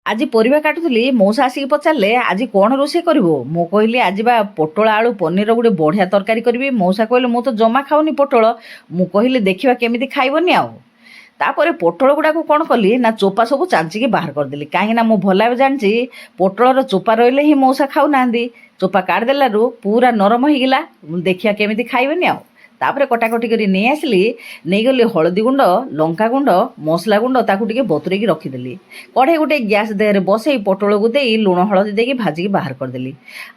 ଆଜି ପରିବା କାଟୁଥିଲି, ମଉସା ଆସିକି ପଚାରିଲେ ଆଜି କ'ଣ ରୋଷେଇ କରିବୁ? ମୁଁ କହିଲି ଆଜି ବା ପୋଟଳ ଆଳୁ ପନିର ଗୋଟେ ବଢ଼ିଆ ତରକାରୀ କରିବି। ମଉସା କହିଲେ ମୁଁ ତ ଜମା ଖାଉନି ପୋଟଳ। ମୁଁ କହିଲି ଦେଖିବା କେମିତି ଖାଇବନି ଆଉ। ତାପରେ ପୋଟଳ ଗୁଡ଼ାକୁ କ'ଣ କଲି ନା ଚୋପା ସବୁ ଚାଞ୍ଚିକି ବାହାର କରିଦେଲି, କାହିଁକିନା ମୁଁ ଭଲ ଭାବେ ଜାଣିଛି ପୋଟଳର ଚୋପା ରହିଲେ ହିଁ ମଉସା ଖାଉନାହାନ୍ତି। ଚୋପା କାଢ଼ିଦେଲାରୁ ପୁରା ନରମ ହେଇଗଲା। ଦେଖିବା କେମିତି ଖାଇବେନି ଆଉ। ତାପରେ କଟାକଟି କରି ନେଇ ଆସିଲି, ନେଇଗଲି ହଳଦୀ ଗୁଣ୍ଡ, ଲଙ୍କା ଗୁଣ୍ଡ, ମସଲା ଗୁଣ୍ଡ, ତାକୁ ଟିକେ ବତୁରେଇକି ରଖିଦେଲି। କଢ଼େଇ ଗୋଟେ ଗ୍ୟାସ୍ ଦେହରେ ବସେଇ ପୋଟଳକୁ ଦେଇ ଲୁଣ ହଳଦୀ ଦେଇକି ଭାଜିକି ବାହାର କରିଦେଲି।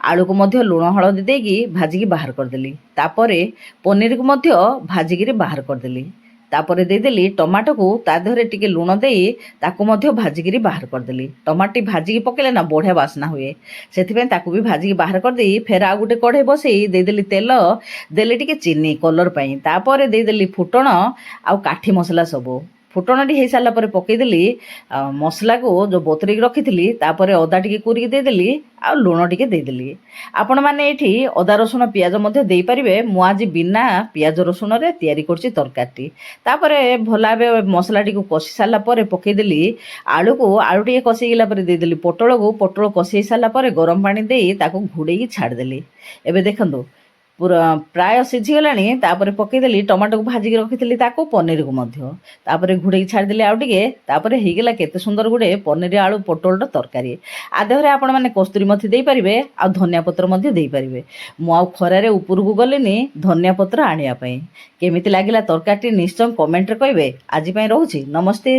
ଆଳୁକୁ ମଧ୍ୟ ଲୁଣ ହଳଦୀ ଦେଇକି ଭାଜିକି ବାହାର କରିଦେଲି। ତାପରେ ପନିରକୁ ମଧ୍ୟ ଭାଜିକିରି ବାହାର କରିଦେଲି। ତାପରେ ଦେଇଦେଲି ଟମାଟୋକୁ, ତା ଦେହରେ ଟିକେ ଲୁଣ ଦେଇ ତାକୁ ମଧ୍ୟ ଭାଜିକିରି ବାହାର କରିଦେଲି। ଟମାଟୋଟି ଭାଜିକି ପକେଇଲେ ନା ବଢ଼ିଆ ବାସ୍ନା ହୁଏ, ସେଥିପାଇଁ ତାକୁ ବି ଭାଜିକି ବାହାର କରିଦେଇ ଫେର ଆଉ ଗୋଟେ କଢ଼େଇ ବସେଇ ଦେଇଦେଲି ତେଲ, ଦେଲି ଟିକେ ଚିନି କଲର୍ ପାଇଁ। ତାପରେ ଦେଇଦେଲି ଫୁଟଣ ଆଉ କାଠି ମସଲା ସବୁ। ଫୁଟଣଟି ହେଇସାରିଲା ପରେ ପକେଇଦେଲି ମସଲାକୁ ଯେଉଁ ବତୁରେଇକି ରଖିଥିଲି। ତାପରେ ଅଦା ଟିକେ କୋରିକି ଦେଇଦେଲି ଆଉ ଲୁଣ ଟିକେ ଦେଇଦେଲି। ଆପଣମାନେ ଏଇଠି ଅଦା ରସୁଣ ପିଆଜ ମଧ୍ୟ ଦେଇପାରିବେ। ମୁଁ ଆଜି ବିନା ପିଆଜ ରସୁଣରେ ତିଆରି କରୁଛି ତରକାରୀଟି। ତାପରେ ଭଲ ଭାବେ ମସଲାଟିକୁ କଷି ସାରିଲା ପରେ ପକେଇଦେଲି ଆଳୁକୁ। ଆଳୁ ଟିକେ କଷି ହେଇଗଲା ପରେ ଦେଇଦେଲି ପୋଟଳକୁ। ପୋଟଳ କଷି ହେଇସାରିଲା ପରେ ଗରମ ପାଣି ଦେଇ ତାକୁ ଘୋଡ଼େଇକି ଛାଡ଼ିଦେଲି। ଏବେ ଦେଖନ୍ତୁ ପୁରା ପ୍ରାୟ ସିଝିଗଲାଣି। ତାପରେ ପକେଇଦେଲି ଟମାଟୋକୁ ଭାଜିକି ରଖିଥିଲି, ତାକୁ ପନିରକୁ ମଧ୍ୟ। ତାପରେ ଘୋଡ଼େଇକି ଛାଡ଼ିଦେଲି ଆଉ ଟିକେ। ତାପରେ ହେଇଗଲା କେତେ ସୁନ୍ଦର ଗୋଟେ ପନିର ଆଳୁ ପୋଟଳର ତରକାରୀ। ଆ ଦେହରେ ଆପଣମାନେ କସ୍ତୁରୀ ମେଥି ଦେଇପାରିବେ ଆଉ ଧନିଆ ପତ୍ର ମଧ୍ୟ ଦେଇପାରିବେ। ମୁଁ ଆଉ ଖରାରେ ଉପରକୁ ଗଲିନି ଧନିଆ ପତ୍ର ଆଣିବା ପାଇଁ। କେମିତି ଲାଗିଲା ତରକାରୀଟି ନିଶ୍ଚୟ କମେଣ୍ଟରେ କହିବେ। ଆଜି ପାଇଁ ରହୁଛି, ନମସ୍ତେ।